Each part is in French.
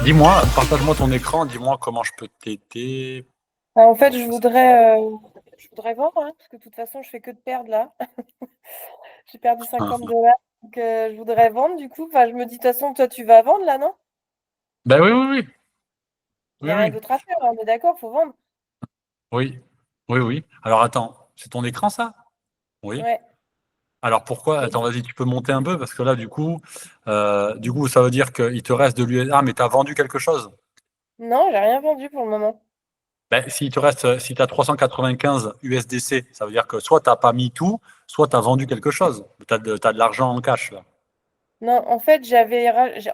Dis-moi, partage-moi ton écran, dis-moi comment je peux t'aider. En fait, je voudrais vendre, hein, parce que de toute façon, je fais que de perdre là. J'ai perdu Ah. 50 $. Donc, je voudrais vendre du coup. Enfin, je me dis, de toute façon, toi, tu vas vendre là, non? Ben oui, oui, oui, Il n'y oui, a rien oui, d'autre à faire, on est d'accord, faut vendre. oui, oui, oui. Alors attends, c'est ton écran ça? Oui. Ouais. Alors pourquoi? Attends, vas-y, tu peux monter un peu parce que là, du coup, ça veut dire qu'il te reste de l'USD. Ah, mais tu as vendu quelque chose? Non, j'ai rien vendu pour le moment. Ben, s'il te reste, si tu as 395 USDC, ça veut dire que soit tu n'as pas mis tout, soit tu as vendu quelque chose. T'as de l'argent en cash là. Non, en fait,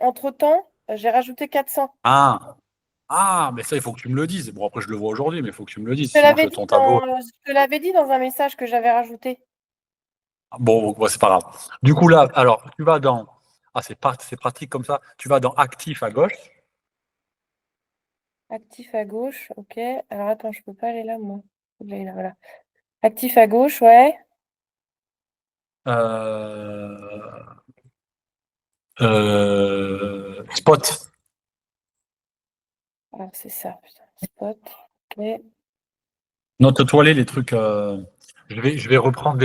entre-temps, j'ai rajouté 400. Ah, ah, mais ça, il faut que tu me le dises. Bon, après, je le vois aujourd'hui, mais il faut que tu me le dises. Je te Sinon, l'avais dit ton tableau. dans un message que j'avais rajouté. Bon, ouais, c'est pas grave. Du coup, là, alors, tu vas dans. Ah, c'est pratique comme ça. Tu vas dans actif à gauche. Actif à gauche, ok. Alors attends, je peux pas aller là, moi. Faut que j'aille là, voilà. Actif à gauche, ouais. euh, spot. Ah, c'est ça, putain. Spot. Ok. Note-toi les trucs. Je vais reprendre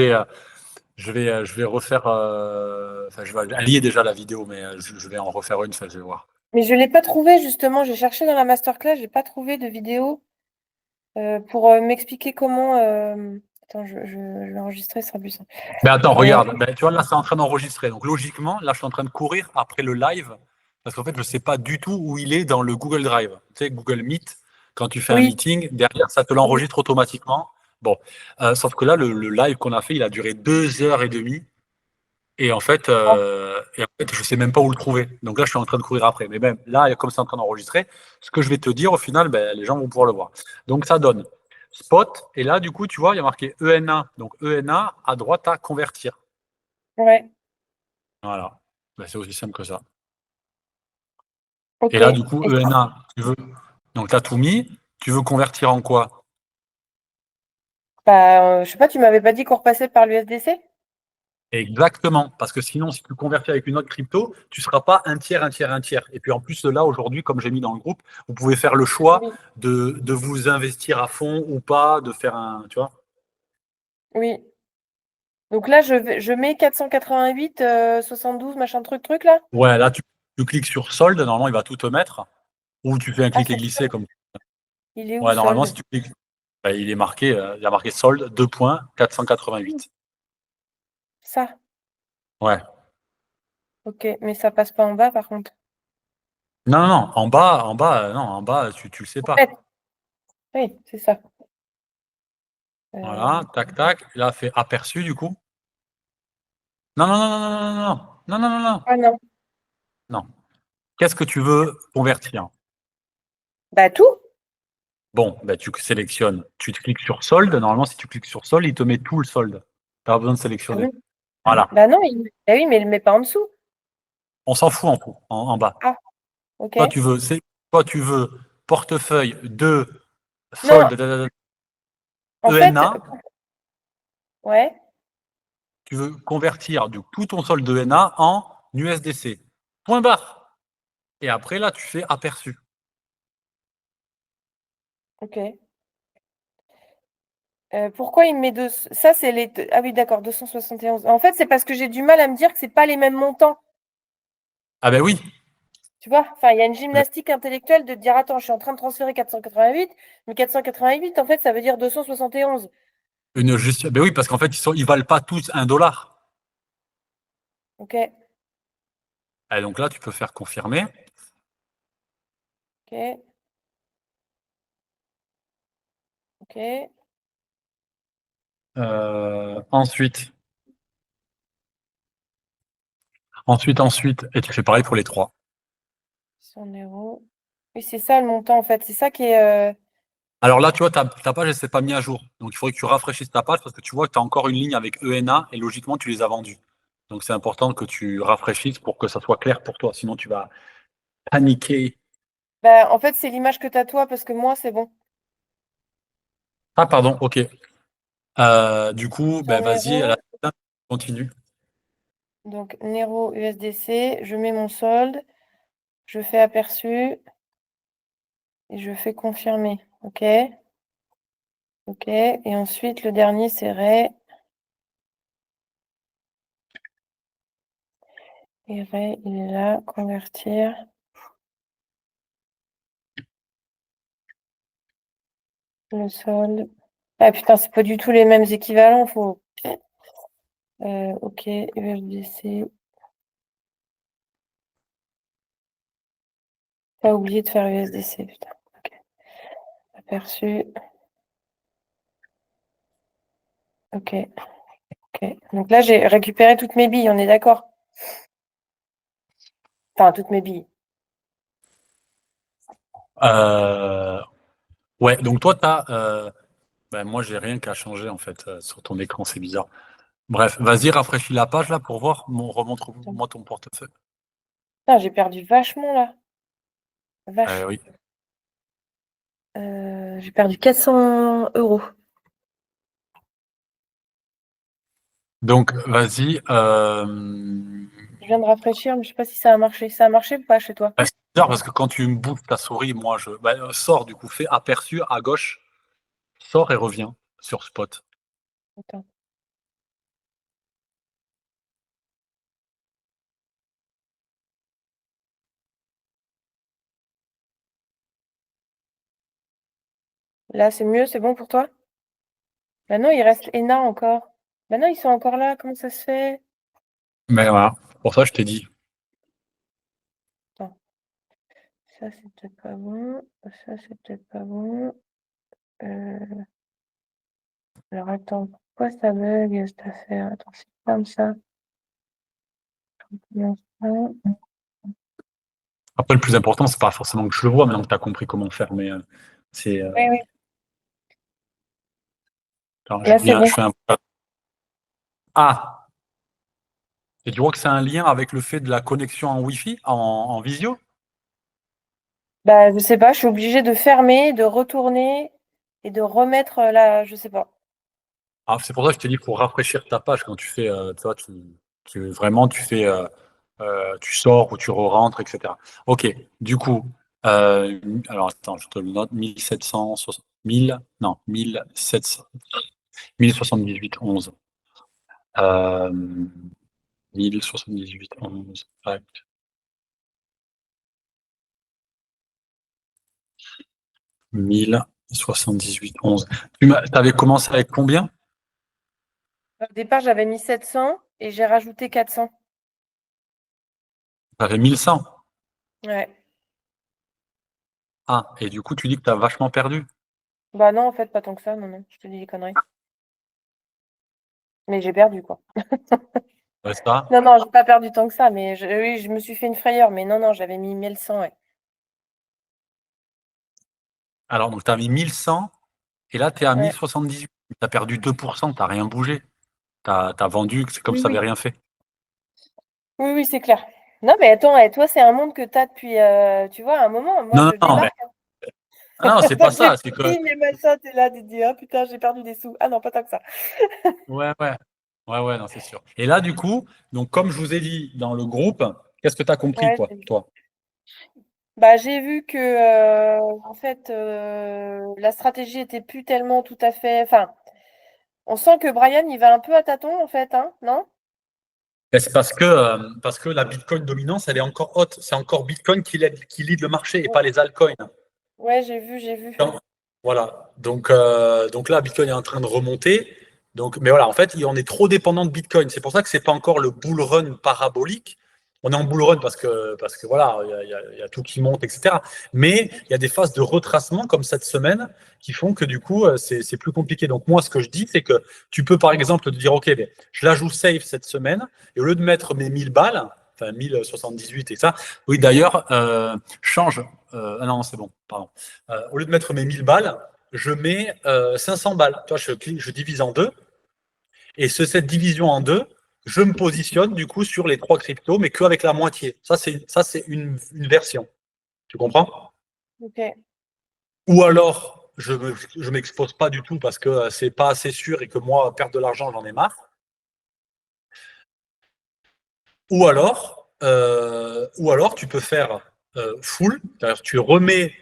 je vais refaire. Enfin, je vais allier déjà la vidéo, mais je vais en refaire une, ça, je vais voir. Mais je ne l'ai pas trouvé, justement. J'ai cherché dans la masterclass, j'ai pas trouvé de vidéo pour m'expliquer comment. Attends, je vais enregistrer, ce sera plus simple. Mais attends, Euh, regarde. Ben, tu vois, là, c'est en train d'enregistrer. Donc, logiquement, là, je suis en train de courir après le live. Parce qu'en fait, je ne sais pas du tout où il est dans le Google Drive. Tu sais, Google Meet, quand tu fais un oui, meeting, derrière, ça te oui, l'enregistre automatiquement. Bon. Sauf que là, le live qu'on a fait, il a duré 2 heures et demie. ah, Et en fait, je sais même pas où le trouver. Donc là, je suis en train de courir après. Mais même là, comme c'est en train d'enregistrer, ce que je vais te dire, au final, ben, les gens vont pouvoir le voir. Donc ça donne spot. Et là, du coup, tu vois, il y a marqué ENA. Donc ENA, à droite, à convertir. ouais, Voilà. Ben, c'est aussi simple que ça. Et ok. là, du coup, ENA, tu veux. Donc tu as tout mis. Tu veux convertir en quoi? Bah, je sais pas, tu m'avais pas dit qu'on repassait par l'USDC? Exactement, parce que sinon, si tu convertis avec une autre crypto, tu ne seras pas un tiers, un tiers, un tiers. Et puis en plus, là, aujourd'hui, comme j'ai mis dans le groupe, vous pouvez faire le choix Oui, de vous investir à fond ou pas, de faire un. Tu vois? oui. Donc là, je mets 488, 72, machin truc là. Ouais, là, tu cliques sur solde, normalement, il va tout te mettre. Ou tu fais un Ah, clic et sur glisser solde. comme. Il est où, Ouais, normalement, si solde? tu cliques, ben, il y a marqué solde, 2 points, 488. Ça, Ouais. ok. Mais ça passe pas en bas, par contre. Non, non, non, non, en bas, tu le sais pas. Ouais, oui, c'est ça. Voilà, tac, tac. Là, fait aperçu, du coup. Non, non, non, non, non, non, non, non, non, non, non, Ah non. non. Qu'est-ce que tu veux convertir? Bah tout. Bon, ben, tu sélectionnes, tu cliques sur solde. Normalement, si tu cliques sur solde, il te met tout le solde. Tu pas besoin de Ah sélectionner. oui. Voilà. Bah non, bah oui, mais il le met pas en dessous. On s'en fout en bas. Ah, ok. Toi, toi, tu veux portefeuille de Non, solde en fait, ENA. ouais, Tu veux convertir tout ton solde ENA en USDC. Point barre. Et après, là, tu fais aperçu. ok. Pourquoi il me met deux... Ça, c'est les... Ah oui, d'accord, 271. En fait, c'est parce que j'ai du mal à me dire que c'est pas les mêmes montants. Ah ben oui. Tu vois? Enfin, il y a une gymnastique intellectuelle de dire, attends, je suis en train de transférer 488, mais 488, en fait, ça veut dire 271. Ben oui, parce qu'en fait, ils valent pas tous 1 $. Ok, Et donc là, tu peux faire confirmer. ok, ok. Ensuite, et tu fais pareil pour les trois. 100 €. Oui, c'est ça le montant, en fait. C'est ça qui est... Alors là, tu vois, ta page, elle s'est pas mise à jour. Donc, il faudrait que tu rafraîchisses ta page parce que tu vois que tu as encore une ligne avec ENA et logiquement, tu les as vendus. Donc, c'est important que tu rafraîchisses pour que ça soit clair pour toi. Sinon, tu vas paniquer. Bah, en fait, c'est l'image que tu as toi, parce que moi, c'est bon. Ah, pardon, ok. Du coup, ben, 100 vas-y, à la euros. fin, continue. Donc, Nero USDC, je mets mon solde, je fais aperçu et je fais confirmer. OK. OK. Et ensuite, le dernier, c'est Ray. Et Ray, il est là, convertir. Le solde. Ah putain, c'est pas du tout les mêmes équivalents, faut. OK, USDC. T'as oublié de faire USDC, putain. OK. Aperçu. OK. OK. Donc là, j'ai récupéré toutes mes billes, on est d'accord? Enfin, toutes mes billes. Ouais, donc toi, ben, moi, j'ai rien qu'à changer en fait sur ton écran, c'est bizarre. Bref, vas-y, rafraîchis la page là pour voir. Remontre-moi ton portefeuille. Putain, j'ai perdu vachement là. Vache. Oui. J'ai perdu 400 €. Donc, vas-y. Je viens de rafraîchir, mais je sais pas si ça a marché. Ça a marché ou pas chez toi? C'est bizarre parce que quand tu me bouffes ta souris, moi, sors du coup, fais aperçu à gauche, sors et reviens sur Spot. Attends. Là, c'est mieux, c'est bon pour toi? Bah non, il reste ENA encore. Bah non, ils sont encore là, comment ça se fait? Mais voilà, pour ça, je t'ai dit. Attends. Ça, c'est peut-être pas bon. Ça, c'est peut-être pas bon. Alors attends, pourquoi ça bug cette affaire? Attends, c'est comme ça. Après, le plus important, c'est pas forcément que je le vois, maintenant que tu as compris comment faire, mais c'est. Oui, oui. Alors, Là, c'est bon. je fais un. Ah! Et tu vois que c'est un lien avec le fait de la connexion en Wi-Fi, en visio? Bah, je sais pas, je suis obligée de fermer, de retourner et de remettre là, je sais pas. Ah, c'est pour ça que je t'ai dit qu'il faut rafraîchir ta page quand tu fais, tu vois, vraiment, tu sors ou tu re-rentres, etc. Ok, du coup, alors attends, je te le note, 1760, 1000, non, 1700, 1078, 11. 1078, 11, tac. 1078, 11. T'avais commencé avec combien? Au départ, j'avais mis 700 et j'ai rajouté 400. T'avais 1100. Ouais. Ah, et du coup, tu dis que tu as vachement perdu. Bah non, en fait, pas tant que ça, non, non, je te dis des conneries. Mais j'ai perdu, quoi. Ouais, ça. Non, non, j'ai pas perdu tant que ça, mais oui, je me suis fait une frayeur, mais non, non, j'avais mis 1100, ouais. Alors, donc, tu as mis 1100 et là, tu es à Ouais. 1078. Tu as perdu 2%, tu n'as rien bougé. Tu as vendu, c'est comme Oui, si tu n'avais oui. rien fait. Oui, oui, c'est clair. Non, mais attends, toi, c'est un monde que tu as depuis, tu vois, un moment. Moi, Non, je non, mais démarre. non, c'est pas Donc, j'ai ça. C'est que. pris mes machins, t'es là, tu te dis, ah putain, j'ai perdu des sous. Ah non, pas tant que ça. Ouais, ouais. Ouais, ouais, non, c'est sûr. Et là, du coup, donc, comme je vous ai dit dans le groupe, qu'est-ce que tu as compris, Ouais, quoi, toi? bah, j'ai vu que, en fait, la stratégie était plus tellement tout à fait. Enfin, on sent que Brian, il va un peu à tâtons, en fait, hein, non? Ben, c'est parce que la Bitcoin dominance, elle est encore haute. C'est encore Bitcoin qui lead le marché et pas les altcoins. Ouais, j'ai vu, j'ai vu. Donc, voilà. Donc là, Bitcoin est en train de remonter. Donc, mais voilà, en fait, on est trop dépendant de Bitcoin. C'est pour ça que c'est pas encore le bull run parabolique. On est en bull run parce que voilà, il y a tout qui monte, etc. Mais il y a des phases de retracement comme cette semaine qui font que du coup, c'est plus compliqué. Donc moi, ce que je dis, c'est que tu peux par exemple te dire, ok, ben, je la joue safe cette semaine et au lieu de mettre mes 1000 balles, enfin 1078 et ça, oui d'ailleurs, change. Ah non, c'est bon, pardon. Au lieu de mettre mes 1000 balles, je mets 500 balles. Tu vois, je divise en deux. Et cette division en deux, je me positionne du coup sur les trois cryptos, mais qu'avec la moitié. Ça, c'est une version. Tu comprends? Ok. Ou alors, je m'expose pas du tout parce que c'est pas assez sûr et que moi, perdre de l'argent, j'en ai marre. Ou alors tu peux faire full, c'est-à-dire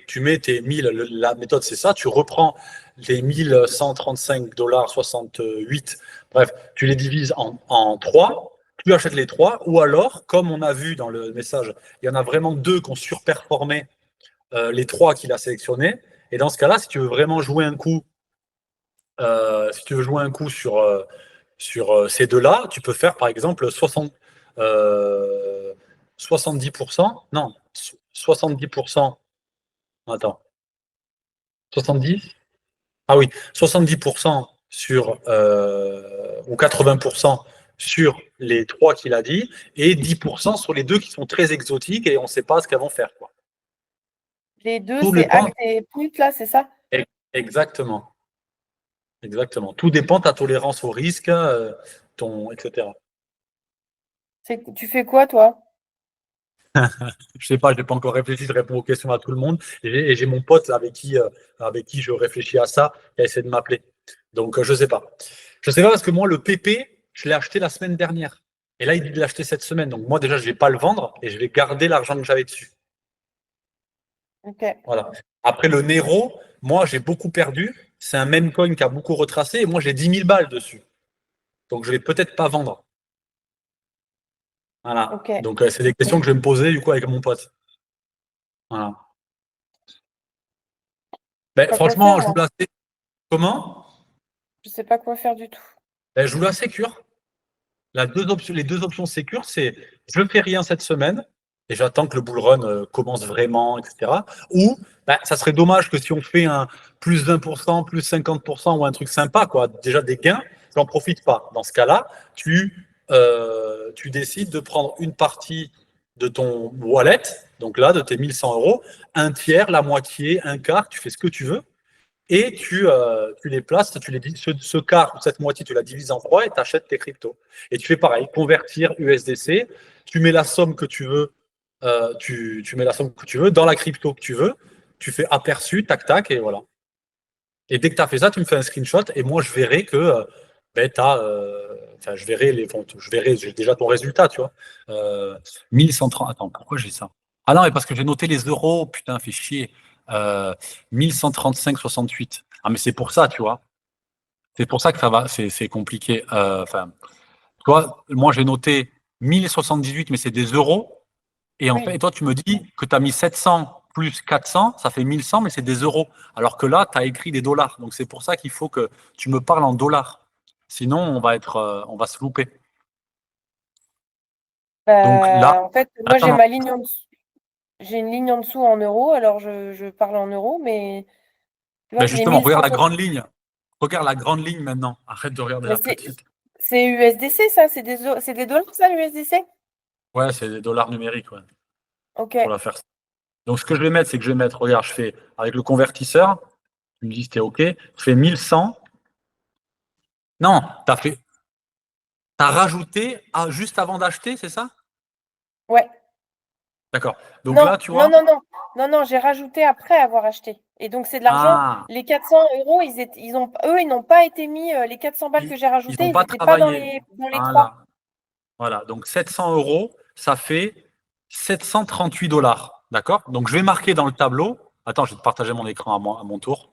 tu mets tes 1000, la méthode c'est ça, tu reprends les 1135,68 $, bref, tu les divises en 3, tu achètes les 3, ou alors, comme on a vu dans le message, il y en a vraiment 2 qui ont surperformé les 3 qu'il a sélectionnés, et dans ce cas-là, si tu veux vraiment jouer un coup, sur ces deux-là, tu peux faire par exemple 70%, non, 70%, attends, 70, ah oui, 70% ou 80% sur les 3 qu'il a dit, et 10% sur les 2 qui sont très exotiques et on ne sait pas ce qu'elles vont faire, quoi. Les deux, Tout c'est dépend. acte et put, là, c'est ça? Exactement. Exactement. Tout dépend de ta tolérance au risque, etc. Tu fais quoi, toi? Je sais pas, je n'ai pas encore réfléchi, je réponds aux questions à tout le monde. Et j'ai mon pote avec qui je réfléchis à ça, qui a essayé de m'appeler. Donc, je sais pas. Je sais pas parce que moi, le PP, je l'ai acheté la semaine dernière. Et là, il dit de l'acheter cette semaine. Donc, moi, déjà, je vais pas le vendre et je vais garder l'argent que j'avais dessus. Ok. Voilà. Après, le Nero, moi, j'ai beaucoup perdu. C'est un meme coin qui a beaucoup retracé et moi, j'ai 10 000 balles dessus. Donc, je vais peut-être pas vendre. Voilà. Ok. Donc, c'est des questions que je vais me poser, du coup, avec mon pote. Voilà. Ben, Pas quoi faire, franchement, je vous moi. la sais. Comment? Je sais pas quoi faire du tout. Ben, je vous la sécure. Les deux options sécures, c'est je ne fais rien cette semaine et j'attends que le bull run commence vraiment, etc. Ou ben, ça serait dommage que si on fait un plus 20%, plus 50% ou un truc sympa, quoi, déjà des gains, j'en profite pas. Dans ce cas-là, tu décides de prendre une partie de ton wallet, donc là, de tes 1 100 €, un tiers, la moitié, un quart, tu fais ce que tu veux et tu les places, ce quart ou cette moitié, tu la divises en 3 et tu achètes tes cryptos. Et tu fais pareil, convertir USDC, tu mets la somme que tu veux, tu mets la somme que tu veux dans la crypto que tu veux, tu fais aperçu, tac, tac, et voilà. Et dès que tu as fait ça, tu me fais un screenshot et moi, je verrai que ben, je verrai j'ai déjà ton résultat, tu vois. 1130, attends, pourquoi j'ai ça? Ah non, mais parce que j'ai noté les euros, putain, fait chier. 1135,68. Ah, mais c'est pour ça, tu vois. C'est pour ça que ça va, c'est compliqué. Enfin, toi, moi, j'ai noté 1078, mais c'est des euros. Et en fait, Oui. et toi, tu me dis que tu as mis 700 plus 400, ça fait 1100, mais c'est des euros. Alors que là, tu as écrit des dollars. Donc, c'est pour ça qu'il faut que tu me parles en dollars. Sinon, on va se louper. Donc là, En fait, moi, j'ai attends, ma ligne en dessous. J'ai une ligne en dessous en euros, alors je parle en euros, mais tu vois, ben j'ai justement, regarde la 1160. grande ligne. Regarde la grande ligne maintenant. Arrête de regarder Mais la petite. c'est USDC, ça? C'est des dollars, ça, l'USDC? Ouais, c'est des dollars numériques, ouais. Ok. Faut la faire. Donc, ce que je vais mettre, c'est que je vais mettre, regarde, je fais avec le convertisseur, tu me dis si t'es OK, je fais 1100. Non, t'as rajouté juste avant d'acheter, c'est ça? Ouais. D'accord. Donc Non, là, tu non, vois, non, non. Non, non, j'ai rajouté après avoir acheté. Et donc, c'est de l'argent. ah, Les 400 euros, eux, ils n'ont pas été mis, les 400 balles ils que j'ai ils rajoutées, n'ont ils pas n'étaient pas dans travaillé. les trois. Voilà. Voilà. Donc 700 euros, ça fait 738 dollars. D'accord? Donc je vais marquer dans le tableau. Attends, je vais te partager mon écran à mon tour.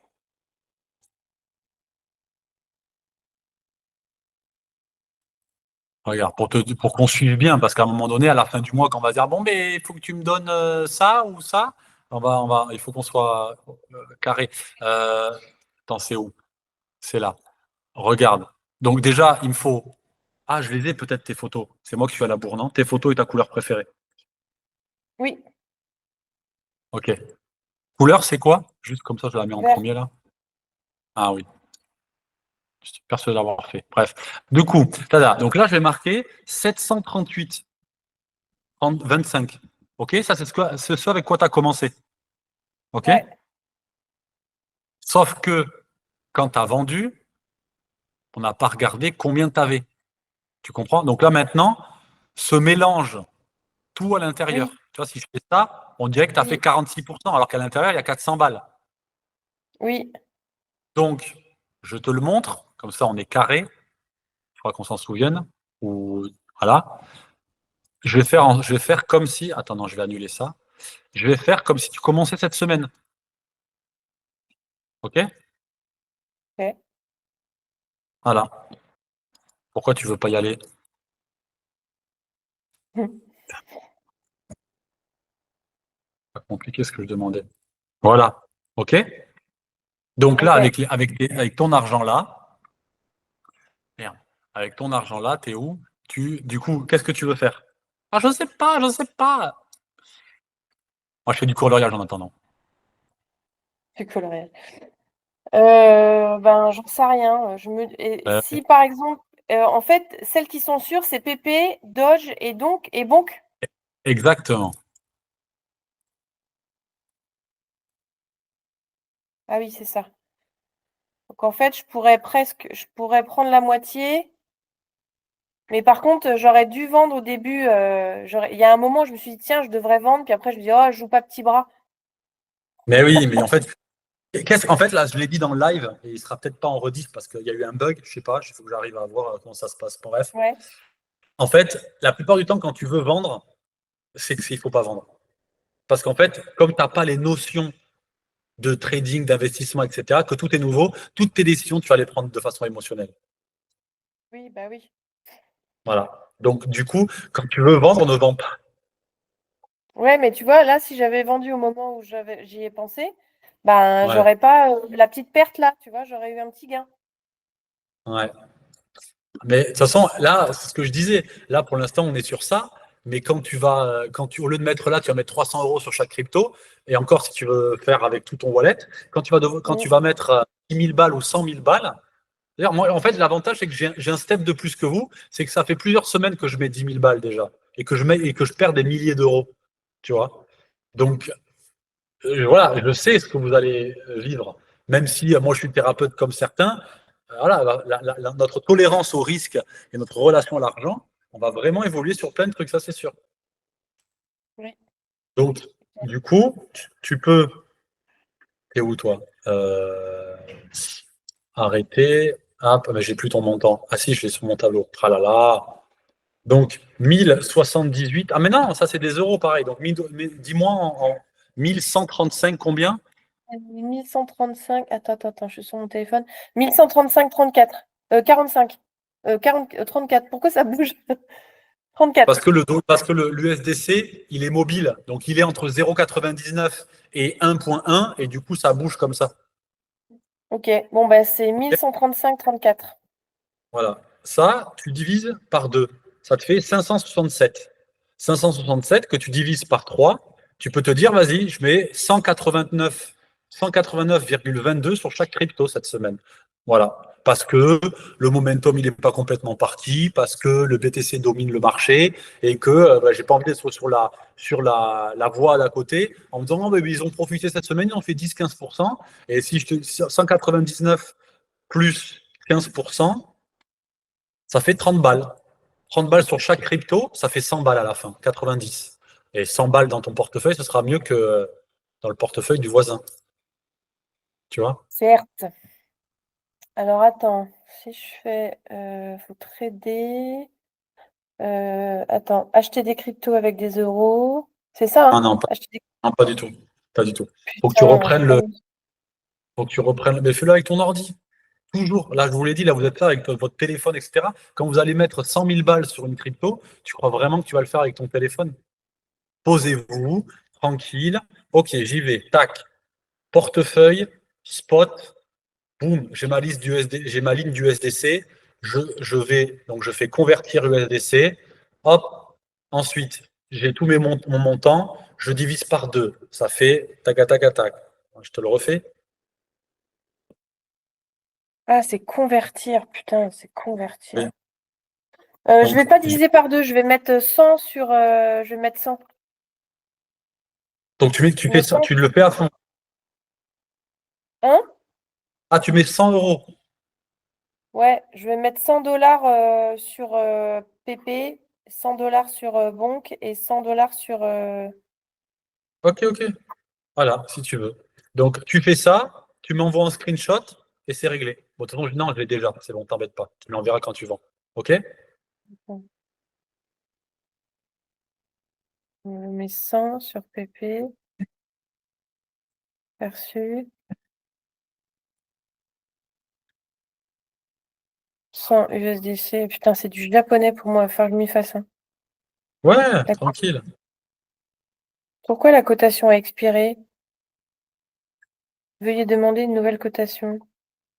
Regarde, pour qu'on suive bien, parce qu'à un moment donné, à la fin du mois, quand on va dire bon, mais il faut que tu me donnes ça ou ça, il faut qu'on soit carré. Euh, attends, c'est où? C'est là. Regarde. Donc déjà, il me faut. Ah, je les ai peut-être tes photos. C'est moi qui suis à la bourre, non? Tes photos et ta couleur préférée. Oui, Ok. Couleur, c'est quoi? Juste comme ça, je la mets en vert. premier là. Ah oui, je suis persuadé d'avoir fait. Bref. Du coup, tada. Donc là, je vais marquer 738, 25. Ok, ça c'est ce avec quoi tu as commencé. Ok? Ouais. Sauf que quand tu as vendu, on n'a pas regardé combien tu avais. Tu comprends? Donc là maintenant, se mélange tout à l'intérieur. Oui, Tu vois, si je fais ça, on dirait que tu as fait oui, 46%, alors qu'à l'intérieur, il y a 400 balles. oui. Donc, je te le montre, comme ça on est carré, il faudra qu'on s'en souvienne. Ou voilà. je vais faire comme si. Attends, non, je vais annuler ça. Je vais faire comme si tu commençais cette semaine. OK? Ok. Voilà. Pourquoi tu veux pas y aller? Pas compliqué ce que je demandais. Voilà. OK? Donc là, Ok. avec ton argent là, merde, avec ton argent là, t'es où? Du coup, qu'est-ce que tu veux faire? Ah, je sais pas, je sais pas. Moi, je fais du coloriage en attendant. C'est coloré. Ben, j'en sais rien. Et Euh, si par exemple, en fait, celles qui sont sûres, c'est PP, Doge et donc et Bonk. exactement. Ah oui, c'est ça. Donc en fait, je pourrais prendre la moitié. Mais par contre, j'aurais dû vendre au début. Il y a un moment, je me suis dit, tiens, je devrais vendre. Puis après, je me dis, oh, je joue pas petit bras. Mais oui, mais en fait, en fait, là, je l'ai dit dans le live, et il sera peut-être pas en rediff parce qu'il y a eu un bug, je sais pas, il faut que j'arrive à voir comment ça se passe. Bon, bref. Ouais. En fait, la plupart du temps, quand tu veux vendre, c'est qu'il faut pas vendre. Parce qu'en fait, comme tu n'as pas les notions de trading, d'investissement, etc., que tout est nouveau, toutes tes décisions, tu vas les prendre de façon émotionnelle. Oui, bah oui. Voilà. Donc, du coup, quand tu veux vendre, ne vends pas. Ouais, mais tu vois, là, si j'avais vendu au moment où j'y ai pensé, ben, Ouais, j'aurais pas la petite perte là, tu vois, j'aurais eu un petit gain. ouais. Mais de toute façon, là, c'est ce que je disais. Là, pour l'instant, on est sur ça. Mais au lieu de mettre là, tu vas mettre 300 euros sur chaque crypto. Et encore, si tu veux faire avec tout ton wallet, quand tu Mm. vas mettre 10 000 balles ou 100 000 balles, d'ailleurs, moi, en fait, l'avantage, c'est que j'ai un step de plus que vous. C'est que ça fait plusieurs semaines que je mets 10 000 balles déjà. Et que je perds des milliers d'euros. Tu vois? Donc, voilà, je sais ce que vous allez vivre. Même si moi, je suis thérapeute comme certains, voilà, notre tolérance au risque et notre relation à l'argent, on va vraiment évoluer sur plein de trucs, ça c'est sûr. Oui. Donc, du coup, tu peux. T'es où toi? Arrêter. Hop, mais j'ai plus ton montant. Ah si, je l'ai sur mon tableau. Tralala. Donc, 1078. Ah mais non, ça c'est des euros pareil. Donc, dis-moi en 1135 combien? 1135, attends, je suis sur mon téléphone. 1135,34. 45. 40, 34. Pourquoi ça bouge? 34. Parce que l'USDC, il est mobile. Donc, il est entre 0,99 et 1,1 et du coup, ça bouge comme ça. Ok, bon, bah, c'est 1135,34. Voilà. Ça, tu divises par 2. Ça te fait 567. 567 que tu divises par 3. Tu peux te dire, vas-y, je mets 189,22 sur chaque crypto cette semaine. Voilà. Parce que le momentum, il n'est pas complètement parti, parce que le BTC domine le marché et que j'ai pas envie d'être sur la voie d'à côté en me disant, non, mais ils ont profité cette semaine, ils ont fait 10-15%. Et si je te 199 plus 15%, ça fait 30 balles. 30 balles sur chaque crypto, ça fait 100 balles à la fin, 90. Et 100 balles dans ton portefeuille, ce sera mieux que dans le portefeuille du voisin. Tu vois? Certes. Alors, attends, si je fais, faut trader. Attends, acheter des cryptos avec des euros. C'est ça, Ah hein? non, pas, Acheter des... non, pas du tout. Pas du tout. Faut que tu Putain, j'ai reprennes pas le. mis. Faut que tu reprennes. Mais fais-le avec ton ordi. Toujours. Là, je vous l'ai dit, là, vous êtes là avec votre téléphone, etc. Quand vous allez mettre 100 000 balles sur une crypto, tu crois vraiment que tu vas le faire avec ton téléphone? Posez-vous, tranquille. Ok, j'y vais. Tac. Portefeuille, spot, boum, j'ai ma liste d'USD, j'ai ma ligne d'USDC, donc je fais convertir USDC, hop, ensuite, j'ai tout mon montant, je divise par 2, ça fait tac, tac, tac, tac. Je te le refais. Ah, c'est convertir. Putain, c'est convertir. Oui. Je vais Donc, pas diviser par deux. Je vais mettre 100 sur. Je vais mettre 100. tu Je fais mets ça, 100. tu le fais à fond. Hein? Ah, tu mets 100 euros. Ouais, je vais mettre 100 dollars sur PP, 100 dollars sur Bonk et 100 dollars sur. Ok, ok. Voilà, si tu veux. Donc, tu fais ça, tu m'envoies un screenshot et c'est réglé. Bon, de toute façon, non, je l'ai déjà, c'est bon, t'embête pas. Tu me l'enverras quand tu vends. Ok? mets 100 sur PP. Perçu. 100 USDC. Putain, c'est du japonais pour moi. Il va falloir que je m'y fasse un. Ouais, La- tranquille. Pourquoi la cotation a expiré? Veuillez demander une nouvelle cotation.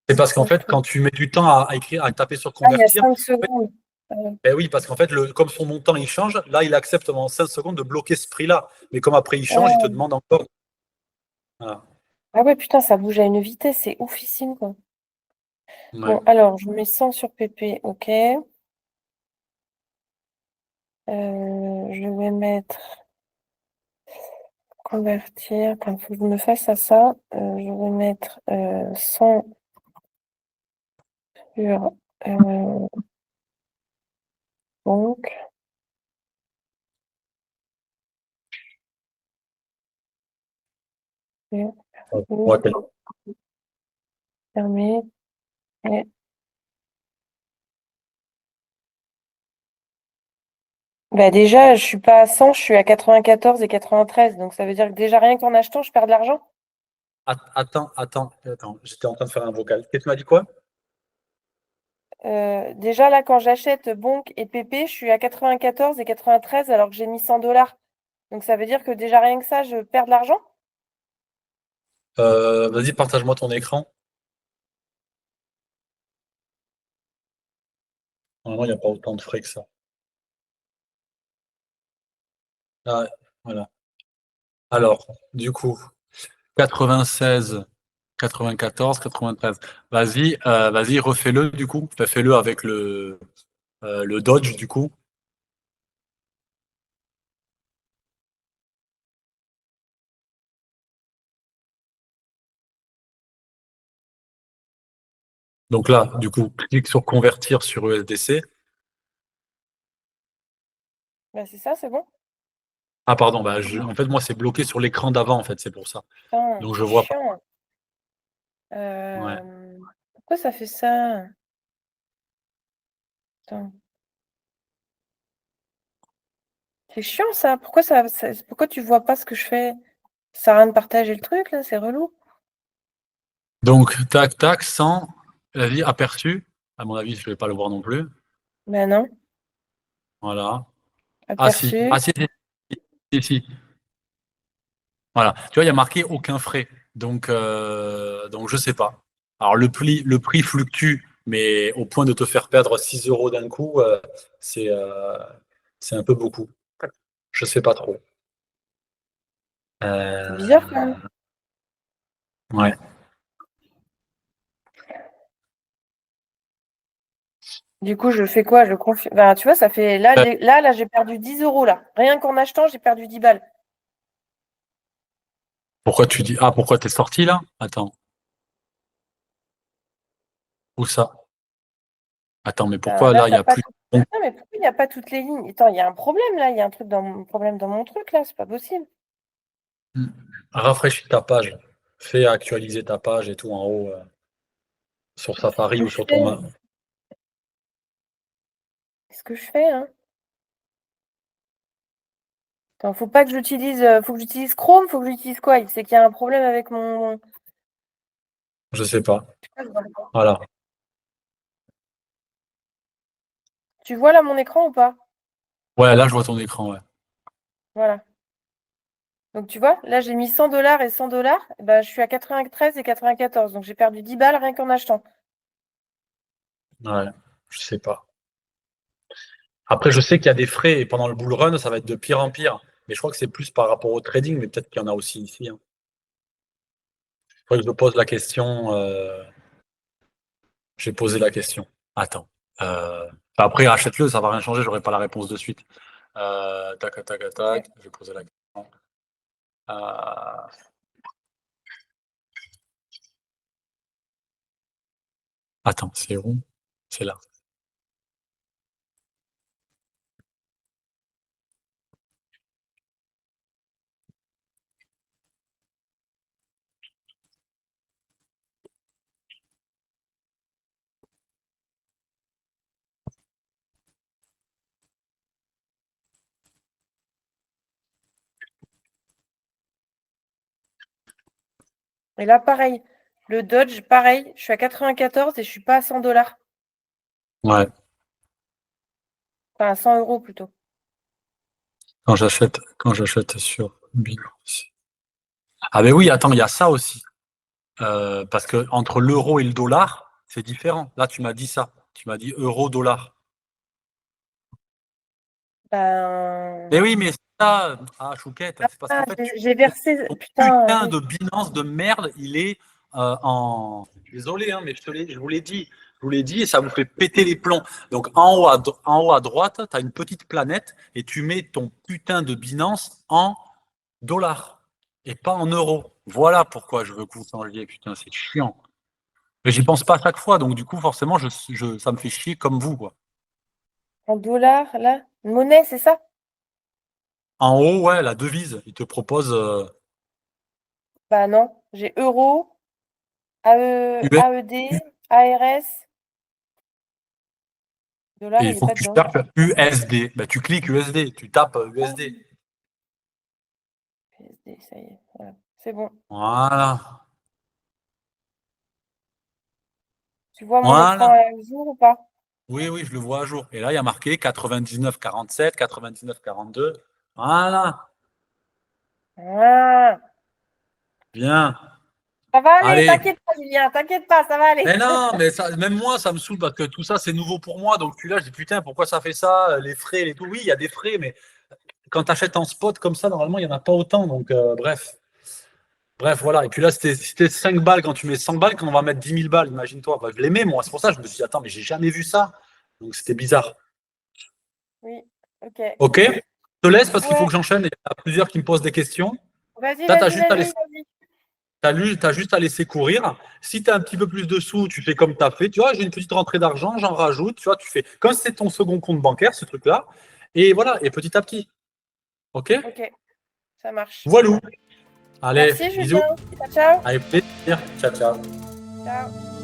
C'est parce qu'en Change fait, tout. quand tu mets du temps à écrire, à taper sur Ah, il y a convertir, 5 en fait, secondes. ben oui, parce qu'en fait, comme son montant il change, là, il accepte pendant 5 secondes de bloquer ce prix-là. Mais comme après il change, il te Ah. demande encore. Voilà. Ah ouais, putain, ça bouge à une vitesse, c'est oufissime, quoi. Ouais. Bon, alors, je mets 100 sur PP, ok. Je vais mettre convertir. Attends, faut que je me fasse à ça. Je vais mettre 100 sur donc. Ouais, Fermé. Et... Bah déjà, je suis pas à 100, je suis à 94 et 93. Donc ça veut dire que déjà rien qu'en achetant, je perds de l'argent. Attends, j'étais en train de faire un vocal. Qu'est-ce que tu m'as dit quoi? Déjà là, quand j'achète Bonk et PP, je suis à 94 et 93 alors que j'ai mis 100 $. Donc ça veut dire que déjà rien que ça, je perds de l'argent? Vas-y, partage-moi ton écran. Normalement, il n'y a pas autant de frais que ça. Ah, voilà. Alors, du coup, 96, 94, 93. Vas-y, refais-le du coup. Enfin, fais-le avec le Dodge du coup. Donc là, du coup, clique sur convertir sur USDC. Bah c'est ça, c'est bon. Ah pardon, en fait moi c'est bloqué sur l'écran d'avant en fait, c'est pour ça. Putain, Donc je c'est vois pas. chiant. Ouais. Pourquoi ça fait ça? Putain, c'est chiant ça. Pourquoi tu vois pas ce que je fais? Ça sert à rien de partager le truc là, c'est relou. Donc tac tac, 100, vas-y, aperçu. À mon avis, je vais pas le voir non plus. Bah non, Voilà. Ah si, aperçu. ah si. Voilà. Tu vois, il y a marqué aucun frais. Donc je sais pas. Alors le prix fluctue, mais au point de te faire perdre 6 euros d'un coup, c'est euh, c'est un peu beaucoup. Je sais pas trop. C'est bizarre quand même. Euh, ouais. Du coup, je fais quoi? Je confie. Bah, tu vois, ça fait là, Euh, là, j'ai perdu 10 euros là. Rien qu'en achetant, j'ai perdu 10 balles. Pourquoi tu dis, ah, pourquoi t'es sorti là? Attends, où ça? Attends, mais Bah, pourquoi là, là, il y t'as a pas plus. tout. Non, mais pourquoi il n'y a pas toutes les lignes? Attends, il y a un problème là. Il y a un truc dans mon problème dans mon truc là. C'est pas possible. Rafraîchis ta page. Fais actualiser ta page et tout en haut sur C'est ce Safari que ou je sur ton fais. main. C'est ce que je fais, hein. Attends, faut que j'utilise Chrome, faut que j'utilise quoi? C'est qu'il y a un problème avec mon. Je sais pas. Voilà. Tu vois là mon écran ou pas? Ouais, là, je vois ton écran, ouais. Voilà. Donc tu vois, là j'ai mis 100 $ et 100 $. Bah, je suis à 93 et 94. Donc j'ai perdu 10 balles rien qu'en achetant. Ouais, je sais pas. Après, je sais qu'il y a des frais et pendant le bull run, ça va être de pire en pire. Mais je crois que c'est plus par rapport au trading, mais peut-être qu'il y en a aussi ici, hein. Faudrait que je pose la question. J'ai posé la question. Attends. Après, rachète-le, ça va rien changer, j'aurai pas la réponse de suite. Tac, tac, Ok. tac. Je vais poser la question. Euh, Attends, c'est où? C'est là. Et là, pareil. Le Dodge, pareil. Je suis à 94 et je suis pas à 100 $. Ouais. Enfin, à 100 € plutôt. Quand j'achète sur Binance. Ah ben oui, attends, il y a ça aussi. Parce que entre l'euro et le dollar, c'est différent. Là, tu m'as dit ça. Tu m'as dit euro-dollar. Ben... Mais oui, mais ça, ah, Chouquette, c'est parce qu'en fait, j'ai versé... ton Putain, putain de Binance de merde, il est en. Désolé, hein, mais je vous l'ai dit. Je vous l'ai dit et ça vous fait péter les plombs. Donc en haut à droite, tu as une petite planète et tu mets ton putain de Binance en dollars et pas en euros. Voilà pourquoi je veux que vous changiez. Putain, c'est chiant. Mais j'y pense pas à chaque fois, donc du coup, forcément, ça me fait chier comme vous, quoi. en dollars, là. Monnaie, c'est ça? En haut, ouais, la devise, il te propose Bah non. J'ai euro, US AED, ARS. Dollar, et il il est faut pas que tu dedans. cherches USD. Ben, tu cliques USD, tu tapes USD. PSD, ça y est. Voilà. C'est bon. Voilà. Tu vois mon écran Voilà. à jour ou pas? Oui, oui, je le vois à jour. Et là, il y a marqué 99,47, 99,42. Voilà. Ah, Bien. ça va aller, Allez. t'inquiète pas, Julien, t'inquiète pas, ça va aller. Mais non, mais ça, même moi, ça me saoule parce que tout ça, c'est nouveau pour moi. Donc, puis là, je dis putain, pourquoi ça fait ça? Les frais, les tout. Oui, il y a des frais, mais quand tu achètes en spot comme ça, normalement, il n'y en a pas autant. Donc, bref. Bref, voilà. Et puis là, c'était 5 balles quand tu mets 100 balles, quand on va mettre 10 000 balles, imagine-toi. Bah, je l'aimais, moi. C'est pour ça que je me suis dit, attends, mais j'ai jamais vu ça. Donc, c'était bizarre. Oui, ok. Ok? Je te laisse parce qu'il faut Ouais, que j'enchaîne. Il y en a plusieurs qui me posent des questions. vas-y, Là, tu as vas-y, juste à vas-y, laisser, vas-y. t'as juste à laisser courir. Si tu as un petit peu plus de sous, tu fais comme tu as fait. Tu vois, j'ai une petite rentrée d'argent, j'en rajoute. Tu vois, tu fais comme c'est ton second compte bancaire, ce truc-là. Et voilà, et petit à petit. Ok? Ok, ça marche. Voilà. Allez, Merci, bisous. Julien. Ciao, ciao. Avec plaisir. Ciao, ciao. Ciao.